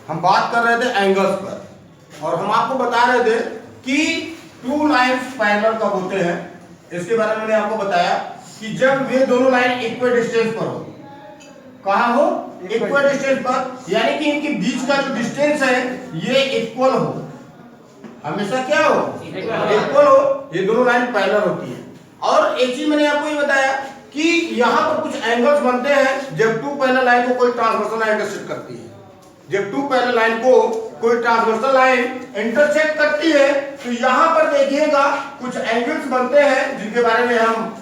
हम बात कर रहे थे एंगल्स पर, और हम आपको बता रहे थे कि टू लाइंस पैरेलल कब होते हैं। इसके बारे में मैंने आपको बताया कि जब वे दोनों लाइन इक्वल डिस्टेंस पर हो। कहां हो? इक्वल डिस्टेंस पर, यानी कि इनके बीच का जो डिस्टेंस है ये इक्वल हो, हमेशा क्या हो? इक्वल हो। ये दोनों लाइन पैरेलल होती है। और एक चीज मैंने आपको ये बताया कि यहां पर कुछ एंगल्स बनते हैं जब टू पैरेलल लाइन को कोई ट्रांसवर्सल लाइन इंटरसेक्ट करती है। जब टू पैरेलल लाइन को कोई ट्रांसवर्सल लाइन इंटरसेक्ट करती है तो यहां पर देखिएगा कुछ एंगल्स बनते हैं जिनके बारे में हम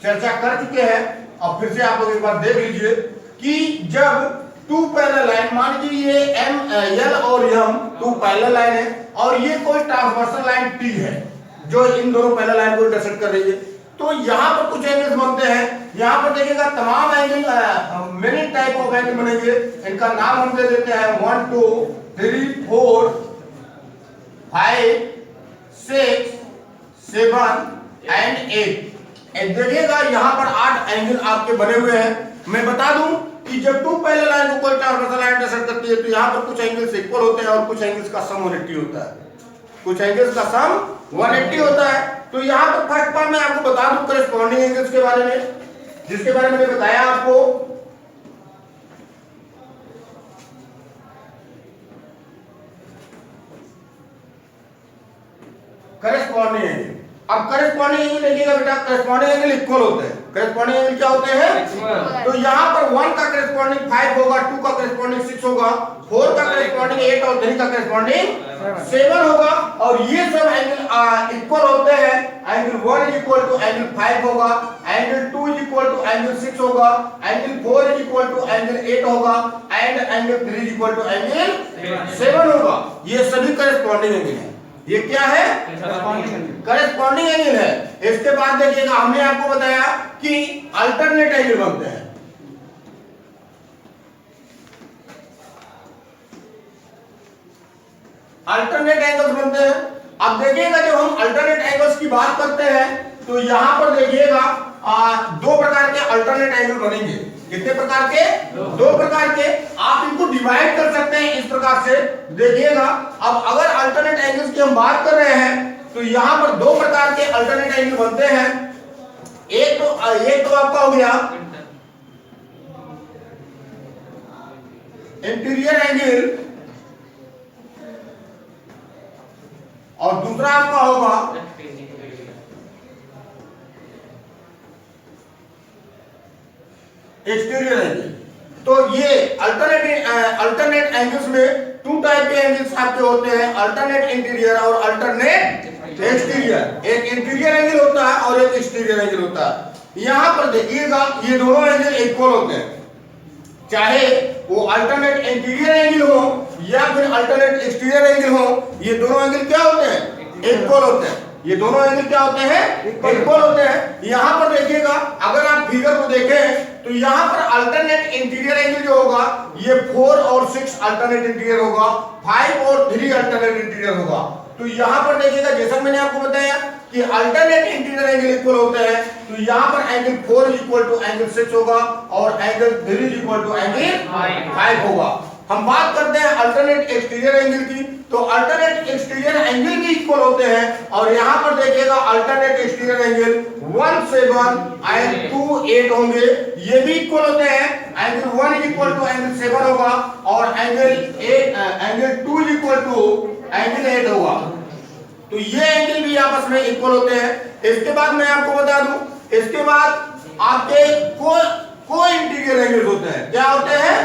चर्चा कर चुके हैं। अब फिर से आप लोग एक बार देख लीजिए कि जब टू पैरेलल लाइन, मान लीजिए ये एम एल और एम टू पैरेलल लाइन है और ये कोई ट्रांसवर्सल लाइन टी है जो इन दोनों पैरेलल लाइन को इंटरसेक्ट कर रही है, तो यहाँ पर कुछ एंगल्स बनते हैं। यहाँ पर देखिएगा तमाम angle, many type of angle बनेंगे। इनका नाम हम दे देते हैं 1 2 3 4 5 6 7 एंड 8। देखिएगा यहाँ पर 8 एंगल आपके बने हुए हैं। मैं बता दूं कि जब टू पैरेलल लाइन को कोई ट्रांसवर्सल लाइन इंटरसेक्ट करती है तो यहाँ पर कुछ एंगल्स इक्वल होते हैं और कुछ एंगल्स का सम 180 होता है। कुछ एंगल्स का सम 180 होता है। तो यहाँ पर फर्स्ट पार्ट में आपको बता दूं करेस्पॉन्डिंग एंगल्स के बारे में, जिसके बारे में मैंने बताया आपको। करेस्पॉन्डिंग एंगल, अब करेस्पॉन्डिंग एंगल देखिएगा बेटा, करेस्पॉन्डिंग एंगल इक्वल होते हैं। करेस्पॉन्डिंग एंगल क्या होते हैं? तो यहाँ पर 1 का करेस्पॉन्डिंग 5 होगा, 2 का करेस्पॉन्डिंग 6 होगा, 4 का करेस्पॉन्डिंग 8 और 3 का करेस्पॉन्डिंग 7 होगा। और ये सब एंगल इक्वल होते हैं। Angle 1 is equal to angle 5 होगा, angle 2 is equal to angle 6 होगा, angle 4 is equal to angle 8 होगा and angle 3 is equal to angle 7 होगा। ये सभी करेस्पॉन्डिंग एंगल है। ये क्या है? करेस्पॉन्डिंग एंगल है। इसके बाद देखिएगा हमने आपको बताया कि अल्टरनेट एंगल बनते हैं। अल्टरनेट एंगल्स बनते हैं। अब देखिएगा जब हम अल्टरनेट एंगल्स की बात करते हैं तो यहां पर देखिएगा दो प्रकार के अल्टरनेट एंगल बनेंगे। कितने प्रकार के? दो प्रकार के। आप इनको डिवाइड कर सकते हैं इस प्रकार से। देखिएगा अब अगर अल्टरनेट एंगल्स की हम बात कर रहे हैं तो यहां पर दो प्रकार के अल्टरनेट एंगल बनते हैं। एक तो आपका हो गया इंटीरियर एंगल और दूसरा आपका होगा एक्सटीरियर एंगल। तो ये अल्टरनेट एंगल्स में टू टाइप के एंगल्स आपके होते हैं, अल्टरनेट इंटीरियर और अल्टरनेट एक्सटीरियर। एक इंटीरियर एंगल होता है और एक एक्सटीरियर एंगल होता है। यहां पर देखिएगा ये दोनों एंगल इक्वल होते हैं, चाहे वो अल्टरनेट इंटीरियर एंगल हो या फिर अल्टरनेट एक्सटीरियर एंगल हो। ये दोनों एंगल क्या होते हैं? इक्वल होते हैं। ये दोनों एंगल क्या होते हैं? इक्वल होते हैं। यहां पर देखिएगा अगर आप फिगर को देखें तो यहां पर अल्टरनेट इंटीरियर एंगल जो होगा ये 4 और 6 अल्टरनेट इंटीरियर होगा, 5 और 3 अल्टरनेट इंटीरियर होगा। तो यहां पर देखिएगा जैसा मैंने आपको बताया कि अल्टरनेट इंटीरियर एंगल इक्वल होते हैं, तो यहां पर angle 4 is equal to angle 6 होगा और angle 3 is equal to angle 5 होगा। हम बात करते हैं अल्टरनेट एक्सटीरियर एंगल की, तो अल्टरनेट एक्सटीरियर एंगल भी इक्वल होते हैं। और यहां पर देखिएगा अल्टरनेट एक्सटीरियर एंगल 1 7 एंड 2 8 होंगे, ये भी इक्वल होते हैं। Angle 1 is equal to angle 7 होगा और angle 2 is equal to angle 8 होगा। तो ये एंगल भी आपस में इक्वल होते हैं। इसके बाद मैं आपको बता दूं, इसके बाद आपके को इंटीरियर एंगल्स होते हैं। क्या होते हैं?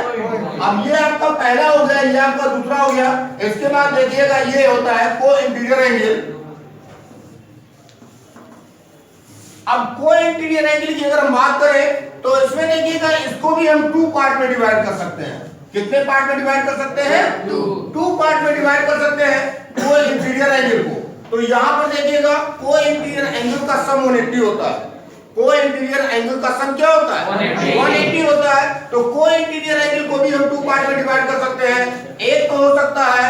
अब ये आपका पहला हो गया, ये आपका दूसरा हो गया। इसके बाद देखिएगा ये होता है को इंटीरियर एंगल। अब को इंटीरियर एंगल की अगर हम बात करें तो इसमें देखिएगा इसको भी हम 2 पार्ट में डिवाइड कर सकते हैं। कितने पार्ट में डिवाइड कर सकते हैं? 2 पार्ट में डिवाइड कर सकते हैं को इंटीरियर एंगल को। तो यहां पर देखिएगा को इंटीरियर एंगल का सम 180 होता है। को इंटीरियर एंगल का सम क्या होता है? 180 होता है। तो को इंटीरियर एंगल को भी हम 2 पार्ट में डिवाइड कर सकते हैं। एक तो हो सकता है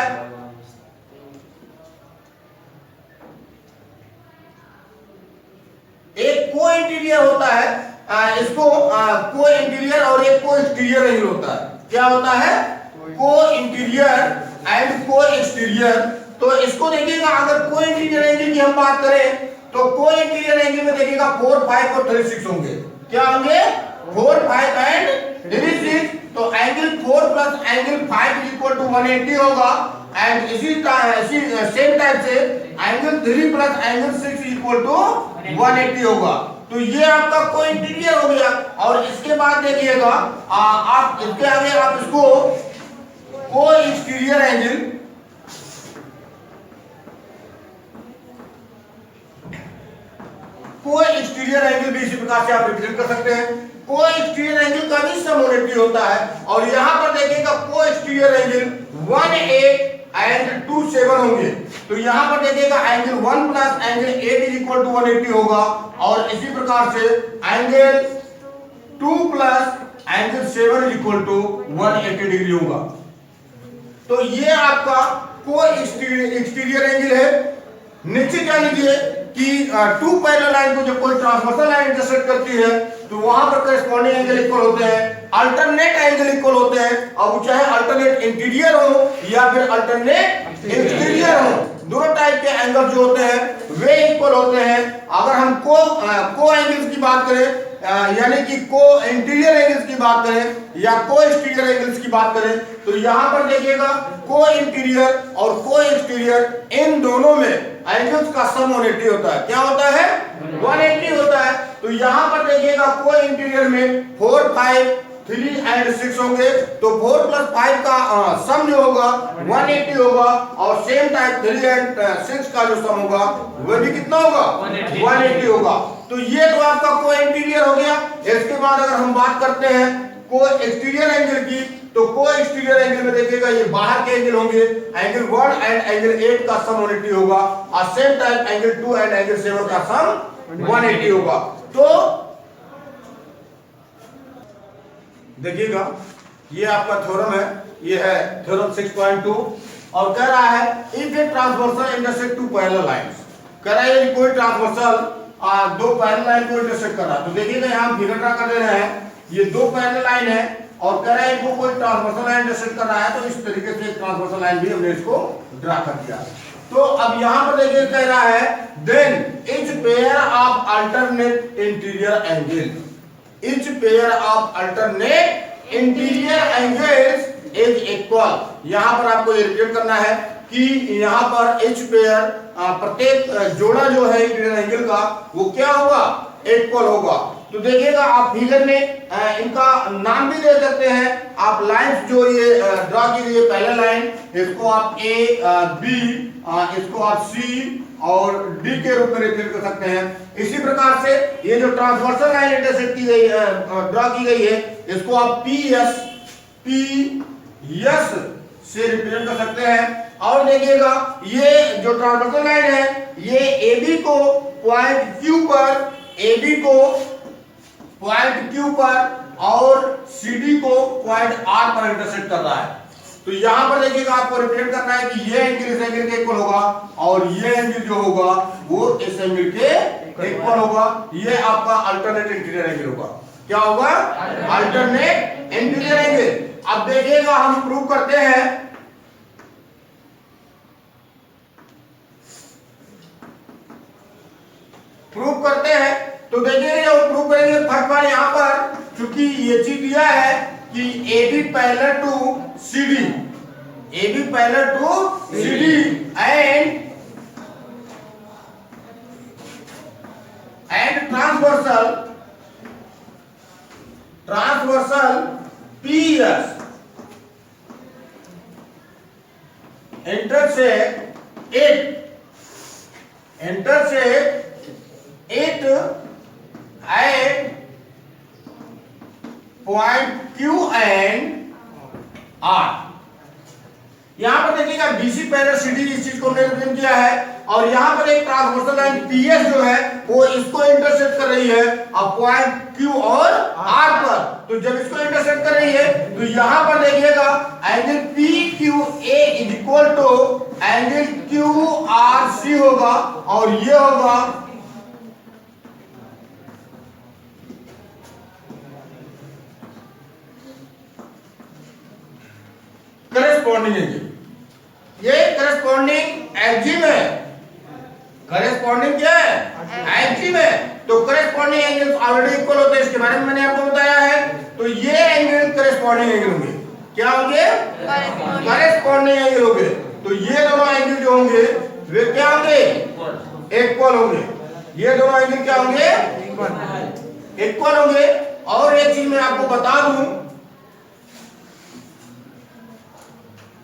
एक को इंटीरियर होता है, इसको को इंटीरियर और एक को एक्सटीरियर एंगल होता है। क्या होता है? को इंटीरियर एंड को एक्सटीरियर। तो इसको देखिएगा, अगर को इंटीरियर एंगल की हम बात करें तो को इंटीरियर एंगल में देखिएगा 4, 5 और 3, 6 होंगे। क्या होंगे? 4, 5 एंड 3, 6। तो angle 4 plus angle 5 is equal to 180 होगा। एंड इसी सेम टाइप से angle 3 plus angle 6 is equal to 180 होगा। तो ये आपका को इंटीरियर हो गया। और इसके बाद देखिएगा आप इसके आगे आप इसको को एक्सटीरियर एंगल, को एक्सटीरियर एंगल भी इसी प्रकार से आप रिप्रेजेंट कर सकते हैं। को एक्सटीरियर एंगल का भी सम 180 होता है। और यहां पर देखिएगा को एक्सटीरियर एंगल 18 एंड 27 होंगे। तो यहां पर देखिएगा angle 1 plus angle 8 is equal to 180 होगा। और इसी प्रकार से angle 2 plus angle 7 is equal to 180 degree होगा। तो ये आपका को एक्सटीरियर एंगल है। नीचे क्या लीजिए कि टू पैरेलल लाइन को जब कोई ट्रांसवर्सल लाइन इंटरसेक्ट करती है तो वहां पर करेस्पॉन्डिंग एंगल इक्वल होते हैं, अल्टरनेट एंगल इक्वल होते हैं। अब वो चाहे अल्टरनेट इंटीरियर हो या फिर अल्टरनेट एक्सटीरियर हो, दोनों टाइप के एंगल जो होते हैं वे इक्वल होते हैं। अगर हम को एंगल्स की बात करें, यानी कि को इंटीरियर एंगल्स की बात करें या को एक्सटीरियर एंगल्स की बात करें, तो यहां पर देखिएगा को इंटीरियर और को एक्सटीरियर इन दोनों में एंगल्स का सम 180 होता है। क्या होता है? 180 होता है। तो यहां पर देखिएगा को इंटीरियर में 4, 5, 3 एंड 6 होंगे। तो 4 प्लस 5 का सम जो होगा 180 होगा। और सेम टाइप 3 एंड 6 का जो सम होगा वह भी कितना होगा? 180 होगा। तो ये तो आपका को इंटीरियर हो गया। इसके बाद अगर हम बात करते हैं को एक्सटीरियर एंगल की, तो को एक्सटीरियर एंगल में देखिएगा ये बाहर के एंगल होंगे। एंगल 1 एंड एंगल 8 का सम 180 होगा। और same time angle 2 and angle 7 का सम 180 होगा। तो देखिएगा ये आपका थ्योरम है, ये है थ्योरम 6.2। और कह रहा है if a transversal intersect to parallel lines. कह रहा है कोई ट्रांसवर्सल दो पैरेलल लाइन को इंटरसेक्ट कर रहा है। तो देखिएगा यहां फिगर ड्रा कर दे रहे हैं, ये दो पैरेलल लाइन है और कह रहा है इनको कोई ट्रांसवर्सल लाइन इंटरसेक्ट कर रहा है। तो इस तरीके से एक ट्रांसवर्सल लाइन भी हमने इसको ड्रा कर दिया। तो अब यहां पर देखिए कह रहा है then each pair of alternate interior angle, each pair of alternate interior angles is equal. यहां पर आपको ये रिप्रेजेंट करना है कि यहां पर ईच पेयर प्रत्येक जोड़ा जो है इंटीरियर एंगल का वो क्या होगा? इक्वल होगा। तो देखिएगा आप फिगर में इनका नाम भी दे सकते हैं। आप लाइंस जो ये ड्रा की गई है पहले लाइन, इसको आप ए, बी, इसको आप सी और डी के रूप में रिप्रेजेंट कर सकते हैं। इसी प्रकार से ये जो ट्रांसवर्सल लाइन इंटरसेक्ट की गई ड्रा की गई है, इसको आप पी एस से रिप्रेजेंट कर सकते हैं। और देखिएगा ये जो ट्रांसवर्सल लाइन है ये AB को पॉइंट Q पर, AB को पॉइंट Q पर और CD को पॉइंट R पर इंटरसेक्ट कर रहा है। तो यहां पर देखिएगा आपको रिप्रेजेंट करना है कि ये एंगल इस एंगल के इक्वल होगा और ये एंगल जो होगा वो इस एंगल के इक्वल होगा। ये आपका अल्टरनेट इंटीरियर एंगल होगा। क्या होगा? Alternate interior angle. अब देखिएगा हम प्रूव करते हैं, प्रूव करते हैं। तो देखिए जब प्रूव करेंगे फर्स्ट बार यहां पर चूंकि ये चीज दिया है कि AB parallel to CD, AB parallel to CD and transversal PS intersect it at point Q and R। यहां पर देखिएगा BC पैरेलल CD इस चीज को हमने रिप्रेजेंट किया है और यहां पर एक ट्रांसवर्सल लाइन PS जो है वो इसको इंटरसेक्ट कर रही है अब पॉइंट Q और R पर। तो जब इसको इंटरसेक्ट कर रही है तो यहां पर देखिएगा angle PQA is equal to angle QRC होगा और ये होगा करेस्पॉन्डिंग एंगल, ये करेस्पॉन्डिंग एक्जिम है, करेस्पॉन्डिंग क्या है एक्जिम है। तो करेस्पॉन्डिंग एंगल ऑलरेडी इक्वल होते हैं, इसके बारे में मैंने आपको बताया है। तो ये एंगल करेस्पॉन्डिंग एंगल होंगे, क्या होंगे करेस्पॉन्डिंग एंगल होंगे। तो ये दोनों एंगल जो होंगे वे क्या होंगे इक्वल होंगे, ये दोनों एंगल क्या होंगे इक्वल होंगे। और एक चीज मैं आपको बता दूं,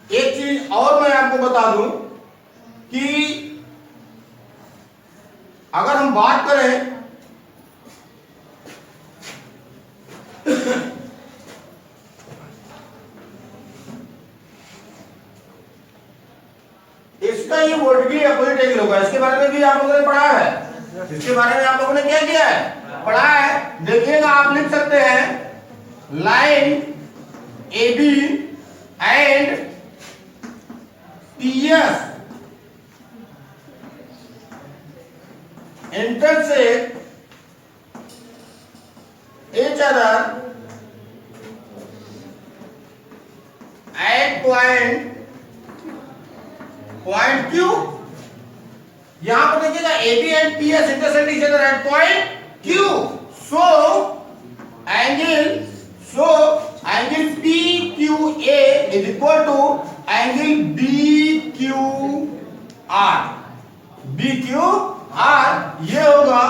एक चीज और मैं आपको बता दूं कि अगर हम बात करें इसका ये वर्टिकली अपोजिट एंगल होगा, इसके बारे में भी आप लोगों ने पढ़ा है, इसके बारे में आप लोगों ने क्या किया है पढ़ा है। देखिएगा आप लिख सकते हैं line AB and PS intersect each other at point Q। यहां पर देखिएगा AB and PS intersect each other at point Q, so angle PQA is equal to angle BQR ये होगा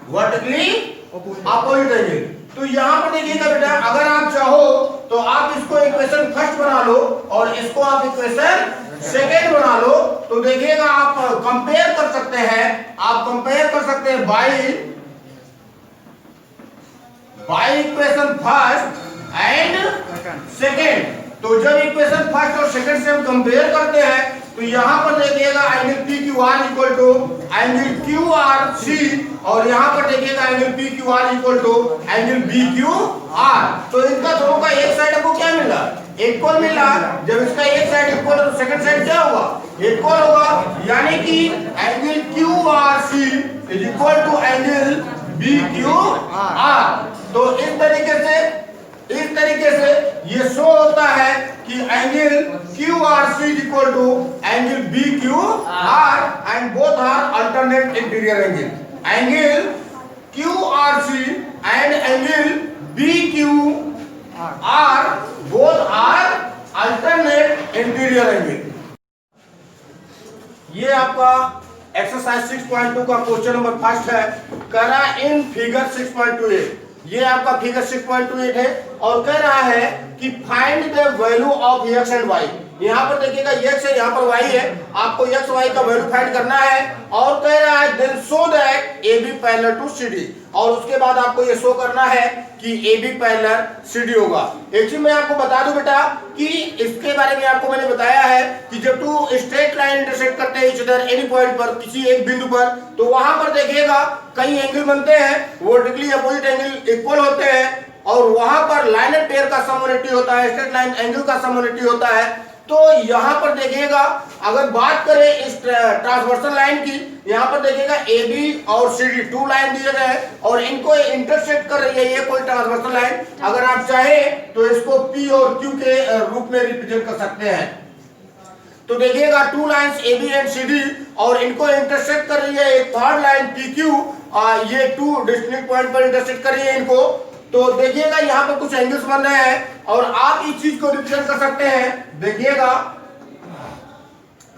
वर्टिकली अपोजिट एंगल। तो यहां पर देखिएगा बेटा, अगर आप चाहो तो आप इसको इक्वेशन फर्स्ट बना लो और इसको आप इक्वेशन सेकेंड बना लो। तो देखिएगा आप कंपेयर कर सकते हैं, आप कंपेयर कर सकते हैं by equation first and second. तो जब इक्वेशन फर्स्ट और सेकेंड से हम कंपेयर करते हैं तो यहां पर देखिएगा angle PQR equal to angle QRC और यहां पर देखिएगा angle PQR equal to angle BQR। तो इनका दोनों का एक साइड आपको क्या मिला इक्वल मिला। जब इसका एक साइड इक्वल है तो सेकंड साइड क्या होगा इक्वल होगा, यानी कि angle QRC is equal to angle BQR। तो इस तरीके से ये शो होता है कि angle QRC is equal to angle BQR and both are alternate interior angle. Angle QRC and angle BQR both are alternate interior angle. ये आपका एक्सरसाइज 6.2 का क्वेश्चन नंबर फर्स्ट है। कह रहा है इन फिगर 6.28, ये आपका फिगर 6.28 है और कह रहा है कि find the value of x and y। यहाँ पर देखिएगा x है, यहाँ पर y है, आपको x y का वैल्यू फाइंड करना है। और कह रहा है then show that AB parallel to CD, और उसके बाद आपको ये शो करना है कि AB पैरेलल CD होगा। एक चीज मैं आपको बता दूं बेटा कि इसके बारे में आपको मैंने बताया है कि जब टू स्ट्रेट लाइन इंटरसेक्ट करते हैं इधर एनी पॉइंट पर, किसी एक बिंदु पर, तो वहां पर देखिएगा कई एंगल बनते हैं, वर्टिकली अपोजिट एंगल इक्वल होते हैं और वहां पर लाइन एंड पेयर का सम 180 होता है, स्ट्रेट लाइन एंगल का सम 180 होता है। तो यहां पर देखिएगा अगर बात करें इस ट्रांसवर्सल लाइन की, यहां पर देखिएगा AB और CD टू लाइन दिए गए हैं और इनको इंटरसेक्ट कर रही है ये कोई ट्रांसवर्सल लाइन। अगर आप चाहे तो इसको P और Q के रूप में रिप्रेजेंट कर सकते हैं। तो देखिएगा two lines AB and CD और इनको इंटरसेक्ट कर रही है एक थर्ड लाइन PQ, ये टू डिस्टिंक्ट पॉइंट पर इंटरसेक्ट कर रही है इनको। तो देखिएगा यहाँ पर कुछ एंगल्स बन रहे हैं और आप इस चीज को रिप्रेजेंट कर सकते हैं। देखिएगा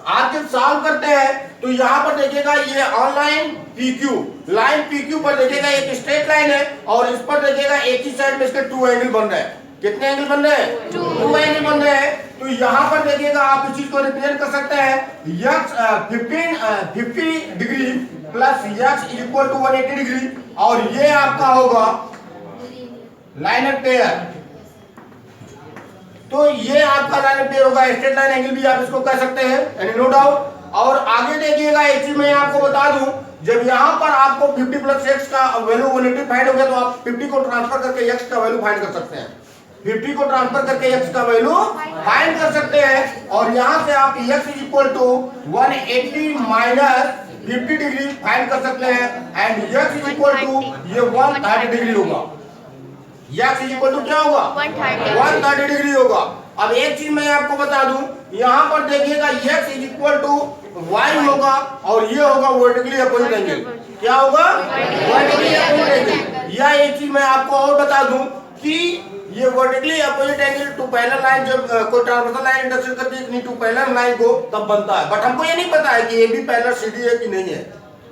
आप जब सॉल्व करते हैं तो यहाँ पर देखिएगा ये ऑनलाइन PQ, लाइन PQ पर देखिएगा एक स्ट्रेट लाइन है और इस पर देखिएगा एक ही साइड में इसके टू एंगल बन रहे हैं। कितने एंगल बन रहे हैं? टू एंगल बन रहे हैं। तो यहाँ पर देखिएगा आप इस चीज को रिप्रेजेंट कर सकते हैं x 50 degree plus x is equal to 180 degree और ये आपका होगा लाइन एंड पेयर। तो ये आपका लाइन एंड पेयर होगा, स्ट्रेट लाइन एंगल भी आप इसको कह सकते हैं, यानी नो डाउट। और आगे देखिएगा एक चीज मैं आपको बता दूं, जब यहां पर आपको 50 प्लस x का वैल्यू 180 फाइंड हो गया तो आप 50 को ट्रांसफर करके x का वैल्यू फाइंड कर सकते हैं। 50 को ट्रांसफर करके x का वैल्यू फाइंड कर सकते हैं। और यहां से आप x is equal to 180 minus 50 degree find कर सकते हैं and x is equal to ये 130 डिग्री होगा। x इज इक्वल टू क्या होगा 130 डिग्री होगा। अब एक चीज मैं आपको बता दूं, यहां पर देखिएगा x is equal to y होगा और ये होगा वर्टिकली अपोजिट एंगल। क्या होगा वर्टिकली अपोजिट एंगल। या एक चीज मैं आपको और बता दूं कि ये vertically opposite angle to parallel line जब कोई ट्रांसवर्सल लाइन इंटरसेक्ट करती है इतनी टू पैरेलल लाइन को तब बनता है। बट हमको ये नहीं पता है कि ये भी पैरेलल सीधी है कि नहीं है,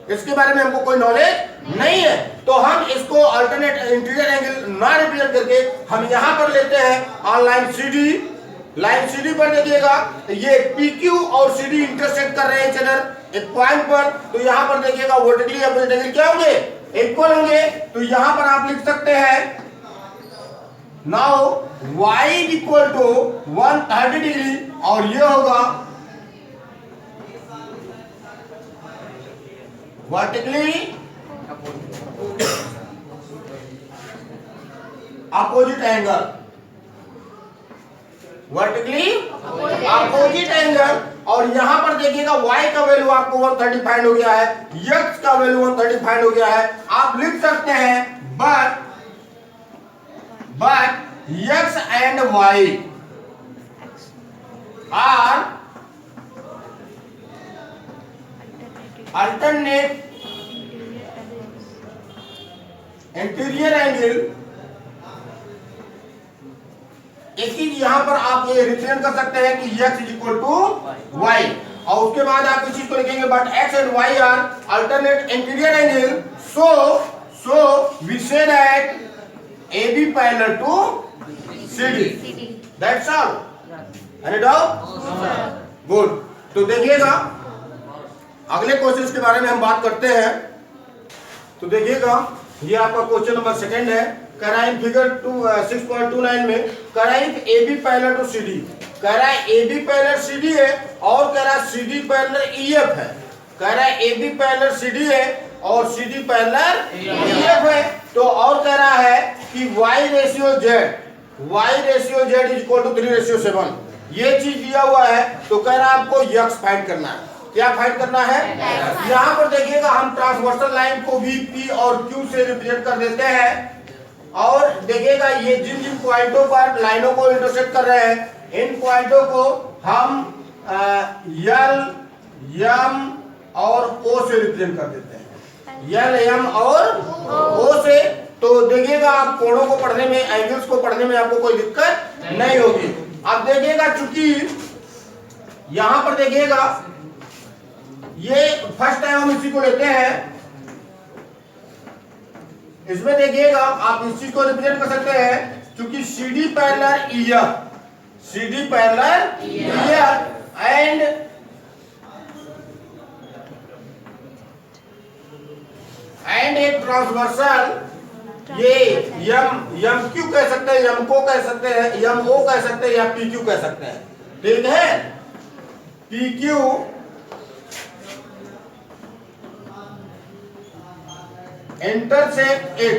इसके बारे में हमको कोई नॉलेज नहीं है। तो हम इसको अल्टरनेट इंटीरियर एंगल ना रिप्रेजेंट करके हम यहाँ पर लेते हैं on line CD. Line CD पर देखिएगा ये PQ और CD इंटरसेक्ट कर रहे हैं इच अदर एक पॉइंट पर, तो यहाँ पर देखिएगा वर्टिकली अपोजिट एंगल क्या होंगे इक्वल होंगे। तो यहाँ पर आप लिख सकते हैं now y is equal to 130 degree और ये होगा vertically opposite angle, vertically opposite angle. और यहां पर देखिएगा y का वैल्यू आपको 130 फाइंड हो गया है, x का वैल्यू 130 फाइंड हो गया है। आप लिख सकते हैं but x and y are alternate interior angle. एक चीज यहां पर आप ये रिप्रेजेंट कर सकते हैं कि x is equal to y और उसके बाद आप इस चीज को लिखेंगे but x and y are alternate interior angle so we say that AB parallel to CD। That's all. Any doubt? Good. तो देखिएगा अगले क्वेश्चन के बारे में हम बात करते हैं। तो देखिएगा ये आपका क्वेश्चन नंबर सेकंड है। कह रहा है फिगर 6.29 में कह रहा है AB पैरेलल टू CD, कह रहा है AB पैरेलल CD है और कह रहा है CD पैरेलल EF है। कह रहा है AB पैरेलल CD है और CD पैरेलल EF है। तो और कह रहा है कि y ratio z is equal to 3:7। ये चीज दिया हुआ है तो कह रहा है आपको x फाइंड करना है। क्या फाइंड करना है? यहाँ पर देखिएगा हम ट्रांसवर्सल लाइन को भी P और Q से रिप्रेजेंट कर देते हैं और देखिएगा ये जिन जिन पॉइंटों पर लाइनों को इंटरसेक्ट कर रहे हैं इन पॉइंटों को हम L, M और O से रिप्रेजेंट कर देते हैं। L, M और O से। तो देखिएगा आप कोणों को पढ़ने में, एंगल्स को पढ़ने में आपको कोई दिक्कत नहीं होगी। अब देखिएगा चूंकि यहां पर देखिएगा ये फर्स्ट टाइम हम इसी को लेते हैं, इसमें देखिएगा आप इस चीज को रिप्रेजेंट कर सकते हैं क्योंकि CD पैरेलल EF एंड एक ट्रांसवर्सल ये MQ कह सकते हैं, MO कह सकते हैं, MO कह सकते हैं या PQ कह सकते हैं। ठीक है, PQ इंटरसेक्ट इट।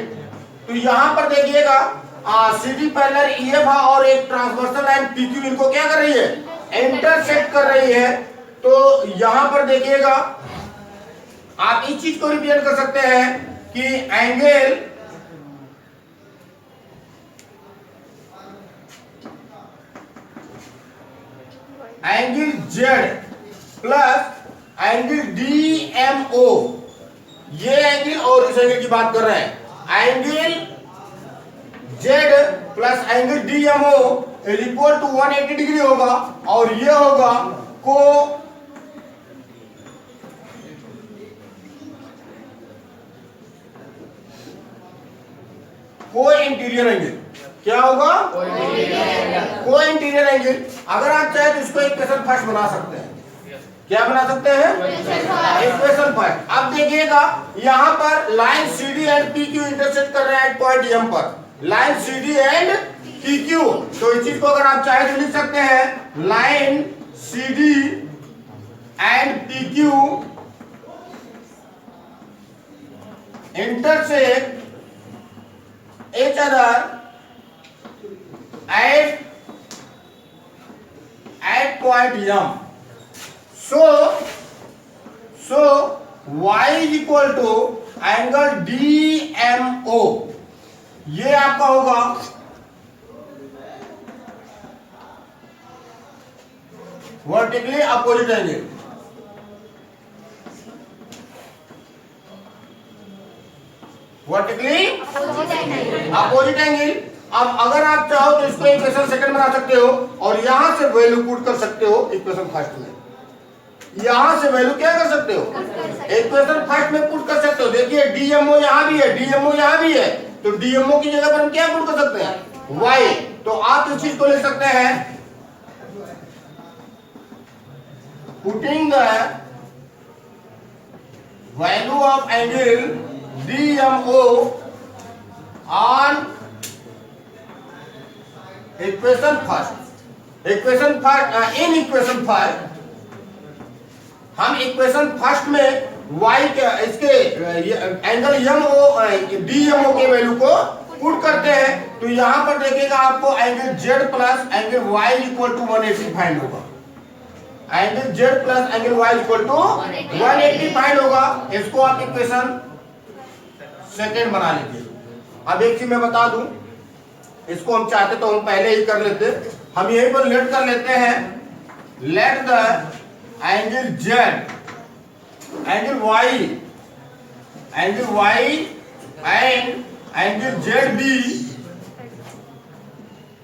तो यहां पर देखिएगा CD पैरेलल EF और एक ट्रांसवर्सल लाइन PQ इनको क्या कर रही है इंटरसेक्ट कर रही है। तो यहां पर देखिएगा आप इस चीज को रिप्रेजेंट कर सकते हैं कि angle Z plus angle DMO, ये एंगल और इस एंगल की बात कर रहे हैं। Angle Z plus angle DMO is equal to 180 degree होगा और ये होगा को इंटीरियर एंगल। क्या होगा को इंटीरियर एंगल। अगर आप चाहे तो इसको इक्वेशन फर्स्ट बना सकते हैं। क्या बना सकते हैं इक्वेशन फर्स्ट। अब देखिएगा यहां पर line CD and PQ intersect कर रहे हैं पॉइंट M पर, लाइन CD एंड PQ। तो इस चीज को अगर आप चाहे तो लिख सकते हैं line CD and PQ intersect each other at point M. So y is equal to angle DMO, ये आपका होगा vertically opposite angle. Vertically opposite angle. अब अगर आप चाहो तो इसको इक्वेशन सेकंड बना सकते हो और यहां से वैल्यू पुट कर सकते हो इक्वेशन फर्स्ट में। यहां से वैल्यू क्या कर सकते हो, इक्वेशन फर्स्ट में पुट कर सकते हो। देखिए डीएमओ यहां भी है, डीएमओ यहां भी है, तो डीएमओ की जगह पर हम क्या पुट कर सकते हैं, वाई। तो आप इस चीज को लिख सकते हैं, putting the value of angle DMO on equation first. Equation first in equation first हम इक्वेशन फर्स्ट में y के इसके एंगल डीएमओ के वैल्यू को पुट करते हैं। तो यहां पर देखिएगा आपको angle z plus angle y equal to 180 find होगा। Angle z plus angle y equal to 180 find होगा। इसको आप इक्वेशन सेकंड बना लीजिए। अब एक चीज मैं बता दूं, इसको हम चाहते तो हम पहले ही कर लेते, हम यहीं पर लेट कर लेते हैं। Let the angle z angle y and angle z be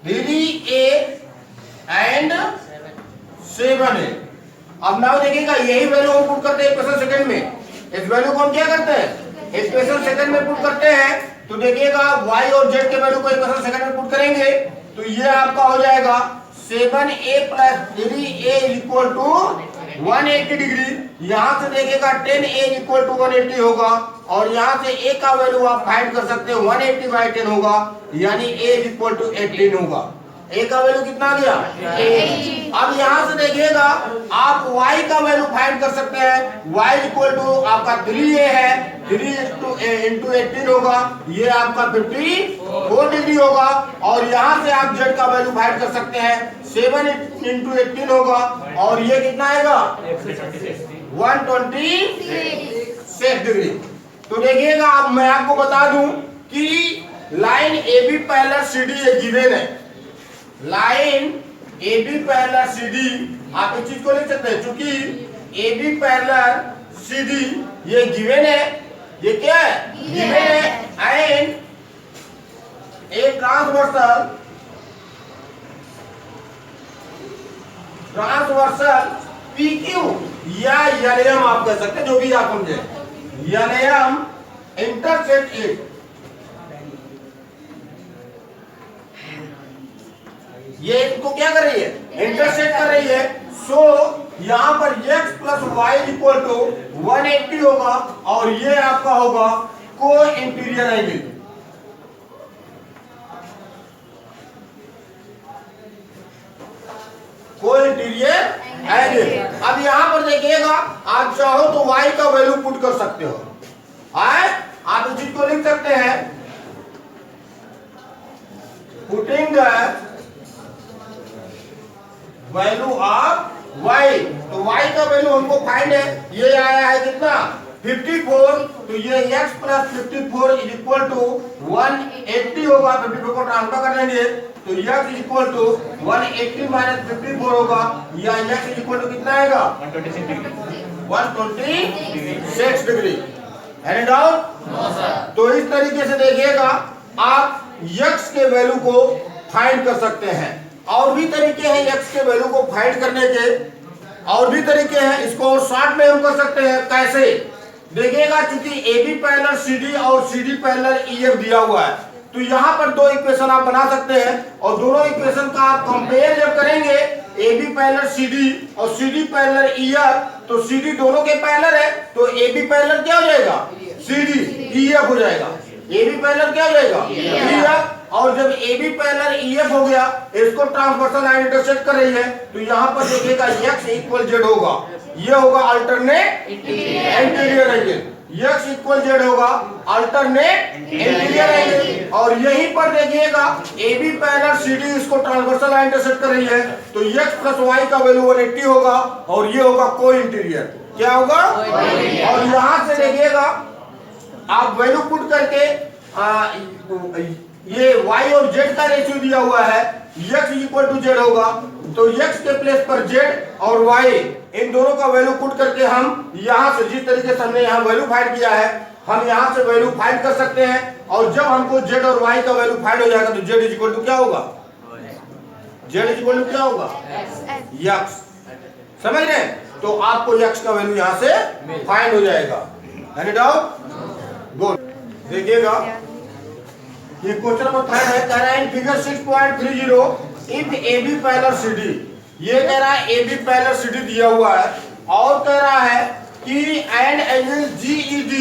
3a and 7a। अब नाउ देखिएगा यही वैल्यू हम पुट करते हैं इक्वेशन सेकंड में। इस वैल्यू को हम क्या करते हैं, इक्वेशन सेकंड में पुट करते हैं। तो देखिएगा y और z के वैल्यू को इक्वेशन सेकंड में पुट करेंगे तो ये आपका हो जाएगा 7a plus 3a equal to 180 degree. यहां से देखिएगा 10a इक्वल टू 180 होगा और यहां से a का वैल्यू आप फाइंड कर सकते हो 180 बाई 10 होगा, यानी a इक्वल टू 18 होगा। a का वैल्यू कितना आ गया 18। अब यहां से देखिएगा आप y का वैल्यू फाइंड कर सकते हैं। y इक्वल टू आपका 3a है, 3 इंटू 18 होगा, ये आपका 54 डिग्री होगा। और यहां से आप z का वैल्यू फाइंड कर सकते हैं, 7 इंटू 18 होगा और ये कितना आएगा 126 डिग्री। तो देखिएगा अब मैं आपको बता दूं कि लाइन AB पैरेलल CD ये गिवन है। लाइन AB पैरेलल CD आप इस चीज को लिख सकते हैं, क्योंकि AB पैरेलल CD ये गिवन है। ये क्या है, गिवन है। एंड ए ट्रांसवर्सल PQ या एलएम आप कह सकते हैं, जो भी आप समझे। एलएम इंटरसेक्ट इट, ये इनको क्या कर रही है, इंटरसेक्ट कर रही है। सो यहां पर x plus y equal to 180 होगा और ये आपका होगा co interior angle. Co interior angle. अब यहां पर देखिएगा आप चाहो तो y का वैल्यू पुट कर सकते हो। आप इस चीज को लिख सकते हैं, putting the value of y। तो y का वैल्यू हमको फाइंड है, ये आया है कितना 54। तो ये x प्लस 54 इज इक्वल टू 180 होगा। 54 को ट्रांसफर कर देंगे तो x is equal to 180 minus 54 होगा, या x इज इक्वल टू कितना आएगा 126 डिग्री। Any doubt? तो इस तरीके से देखिएगा आप x के वैल्यू को फाइंड कर सकते हैं। और भी तरीके हैं x के वैल्यू को फाइंड करने के, और भी तरीके हैं। इसको शॉर्ट में हम कर सकते हैं। कैसे देखिएगा, क्योंकि AB पैरेलल CD और CD पैरेलल EF दिया हुआ है, तो यहाँ पर दो इक्वेशन आप बना सकते हैं और दोनों इक्वेशन का आप कंपेयर जब करेंगे AB पैरेलल CD और CD पैरेलल EF, तो CD दोनों के पैरेलल है तो AB पैरेलल क्या हो जाएगा CD EF हो जाएगा। AB पैरेलल क्या हो जाएगा EF। और जब A B parallel E F हो गया, इसको ट्रांसवर्सल लाइन इंटरसेक्ट कर रही है, तो यहाँ पर देखिएगा x इक्वल जेड होगा, ये होगा alternate interior angle, x equal Z होगा अल्टरनेट इंटीरियर एंगल। और यहीं पर देखिएगा A B parallel C D इसको ट्रांसवर्सल लाइन इंटरसेक्ट कर रही है, तो x प्लस वाई का वैल्यू 180 होगा और ये होगा को इंटीरियर। क्या होगा? और यहां से देखिएगा आप वैल्यू पुट करके ये y और z का रेशियो दिया हुआ है, x इक्वल टू जेड होगा, तो x के प्लेस पर z और y इन दोनों का वैल्यू पुट करके हम यहां से जिस तरीके से हमने यहां वैल्यू फाइंड किया है, हम यहां से वैल्यू फाइंड कर सकते हैं। और जब हमको z और y का वैल्यू फाइंड हो जाएगा तो z इक्वल टू क्या होगा? z इक्वल टू क्या होगा? x। समझ रहे हैं? तो आपको x का वैल्यू यहां से फाइंड हो जाएगा। Any doubt? गुड। देखिएगा ये क्वेश्चन नंबर 3 है, कह रहा है in figure 6.30 if AB parallel CD, ये कह रहा है AB पैरेलल CD दिया हुआ है और कह रहा है कि एंड एंगल GED,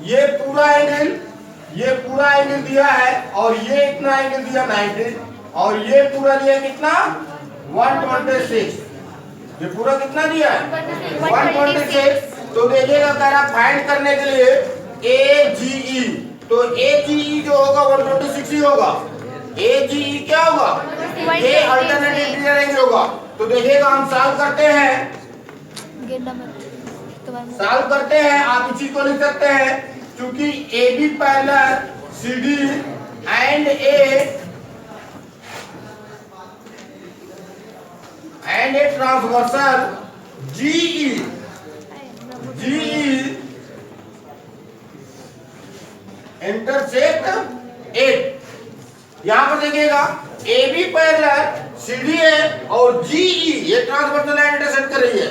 ये पूरा एंगल दिया है और ये इतना एंगल दिया 90 और ये पूरा दिया कितना 126, ये पूरा कितना दिया है 126। तो देखिएगा कह रहा फाइंड करने के लिए AGE, तो AGE जो होगा 126 ही होगा। AGE क्या होगा? ये अल्टरनेट इंटीरियर एंगल होगा। तो देखिएगा हम सॉल्व करते हैं, आप इसी को लिख सकते हैं, क्योंकि AB parallel CD and a transversal GE intersect 8। यहां पर देखिएगा AB पैरेलल CD है और GE ये ट्रांसवर्सल लाइन इंटरसेक्ट कर रही है,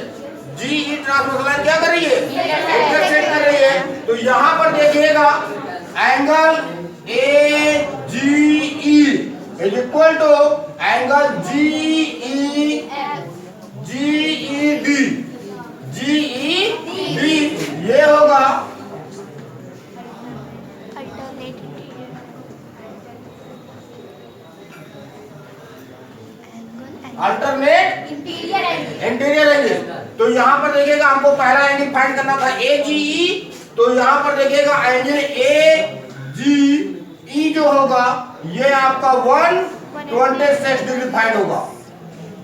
GE ट्रांसवर्सल लाइन क्या कर रही है? इंटरसेक्ट कर रही है। तो यहां पर देखिएगा angle AGE is equal to angle GED, ये होगा अल्टरनेट इंटीरियर एंगल। तो यहाँ पर देखिएगा हमको पहला एंगल फाइंड करना था AGE, तो यहाँ पर देखिएगा एंगल AGE जो होगा ये आपका 126 डिग्री फाइंड होगा।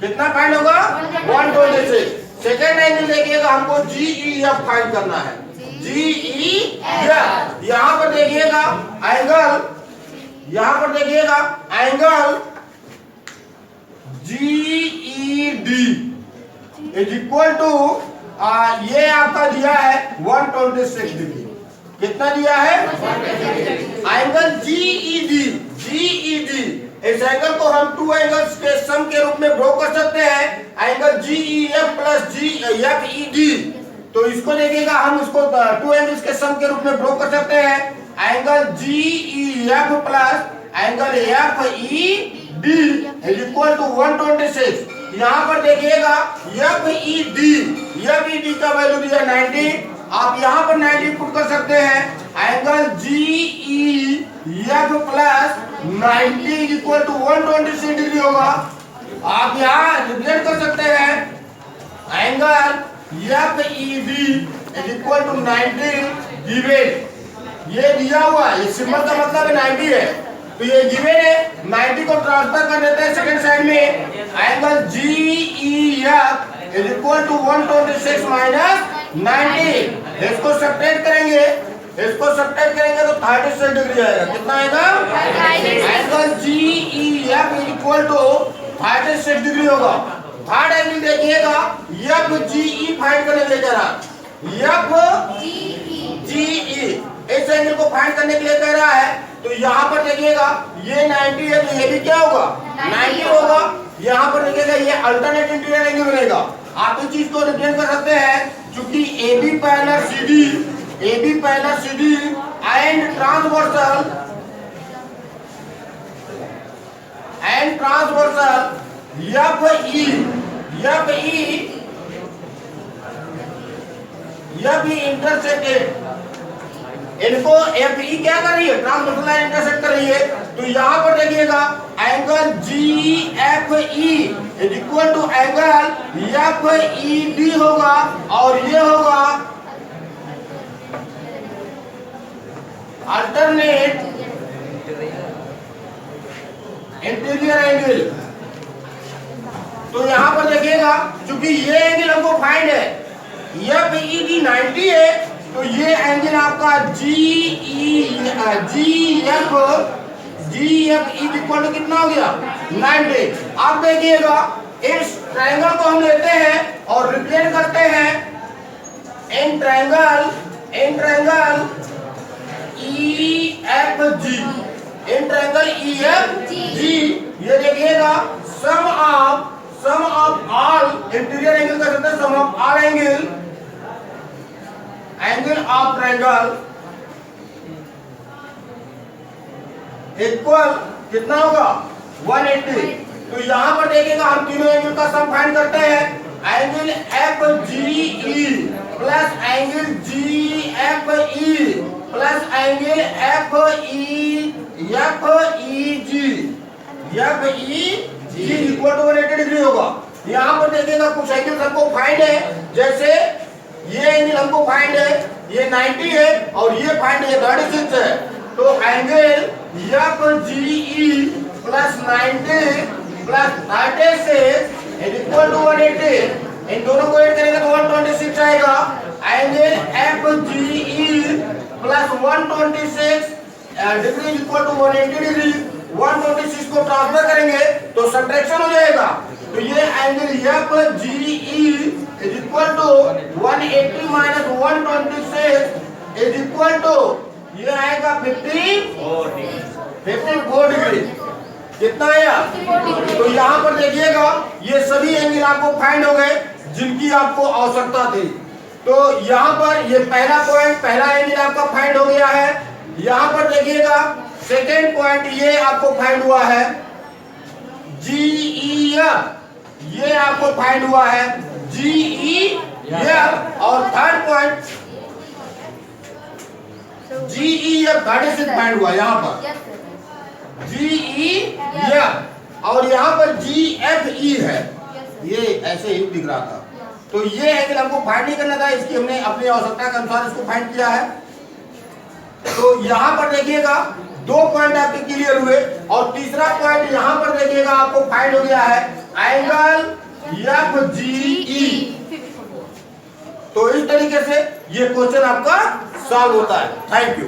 कितना फाइंड होगा? 126। सेकेंड एंगल देखिएगा हमको GEF फाइंड करना है, GEF। यहाँ पर देखिएगा angle GED is equal to ये आपका दिया है 126 डिग्री। कितना दिया है? एंगल GED, इस एंगल को हम टू एंगल्स के सम के रूप में ड्रॉ कर सकते हैं, एंगल GEF प्लस GFED। तो इसको देखिएगा हम इसको टू एंगल्स के सम के रूप में ड्रॉ कर सकते हैं, angle GEF plus angle FED is equal to 126। यहाँ पर देखिएगा FED का वैल्यू दिया 90, आप यहाँ पर 90 पुट कर सकते हैं, angle GEF plus 90 is equal to 126 degree होगा। आप यहाँ रिप्रेजेंट कर सकते हैं angle FED is equal to 90 given, ये दिया हुआ है, ये सिंबल का मतलब है 90 है, तो ये गिवन है। 90 को ट्रांसफर कर देते हैं सेकंड साइड में, angle GEF is equal to 126 minus 90। इसको सब्ट्रैक्ट करेंगे तो 36 डिग्री आएगा। कितना आएगा? Angle GEF is equal to 36 degree होगा। थर्ड एंगल देखिएगा FGE फाइंड करने के लिए कह रहा है, FGE इस एंगल को फाइंड करने के लिए कह रहा है। तो यहाँ पर देखिएगा ये 90 है तो ये भी क्या होगा? 90 होगा। यहाँ पर देखिएगा ये अल्टरनेट इंटीरियर एंगल बनेगा। आप इस चीज को रिप्रेजेंट कर सकते हैं, क्योंकि AB parallel CD and transversal FE intersected इनको एफ ई क्या कर रही है, ट्रांसवर्सल लाइन इंटरसेक्ट कर रही है। तो यहाँ पर देखिएगा angle G F E is equal to angle F E D होगा, और ये होगा अल्टरनेट इंटीरियर एंगल। तो यहां पर देखिएगा चूंकि ये एंगल हमको फाइंड है, एफ ई डी 90 है, तो ये एंगल आपका जी एफ इक्वल टू कितना हो गया 90। अब देखिएगा इस ट्रायंगल को हम लेते हैं और रिप्रेजेंट करते हैं in triangle E F G, in triangle E F G. ये देखिएगा sum of all interior angle का कहते हैं sum of all angle of triangle equal कितना होगा 180। तो यहां पर देखिएगा हम तीनों एंगल का सम फाइंड करते हैं। Angle F G E plus angle G F E plus angle F E G equal to 180 degree होगा। यहां पर देखिएगा कुछ एंगल हमको फाइंड है, जैसे ये एंगल हमको फाइंड है, ये 90 है, और ये फाइंड है 36 है। तो angle F G E plus 90 plus 36 is equal to 180। इन दोनों को ऐड करेंगे तो 126 आएगा। Angle F G E plus 126 degree is equal to 180 degree. 126 को ट्रांसफर करेंगे तो सब्ट्रैक्शन हो जाएगा। तो ये angle F G E is equal to 180 minus 126 is equal to ये आएगा 54 डिग्री। कितना आया? तो यहाँ पर देखिएगा ये सभी एंगल आपको फाइंड हो गए जिनकी आपको आवश्यकता थी। तो यहाँ पर ये पहला पॉइंट, पहला एंगल आपका फाइंड हो गया है। यहाँ पर देखिएगा सेकेंड पॉइंट ये आपको फाइंड हुआ है जी ई एफ, ये आपको फाइंड हुआ है जी ई एफ। और थर्ड पॉइंट जी ई एफ 36 फाइंड हुआ यहाँ पर जी ई एफ, और यहाँ पर जी एफ ई है, ये ऐसे ही दिख रहा था। तो ये एंगल हमको फाइंड नहीं करना था, इसकी हमने अपनी आवश्यकता के अनुसार इसको फाइंड किया है। तो यहाँ पर देखिएगा दो पॉइंट आपके क्लियर हुए, और तीसरा पॉइंट यहाँ पर देखिएगा आपको फाइंड हो गया है एंगल एफ जी ई। तो इस तरीके से ये क्वेश्चन आपका सॉल्व होता है। Thank you.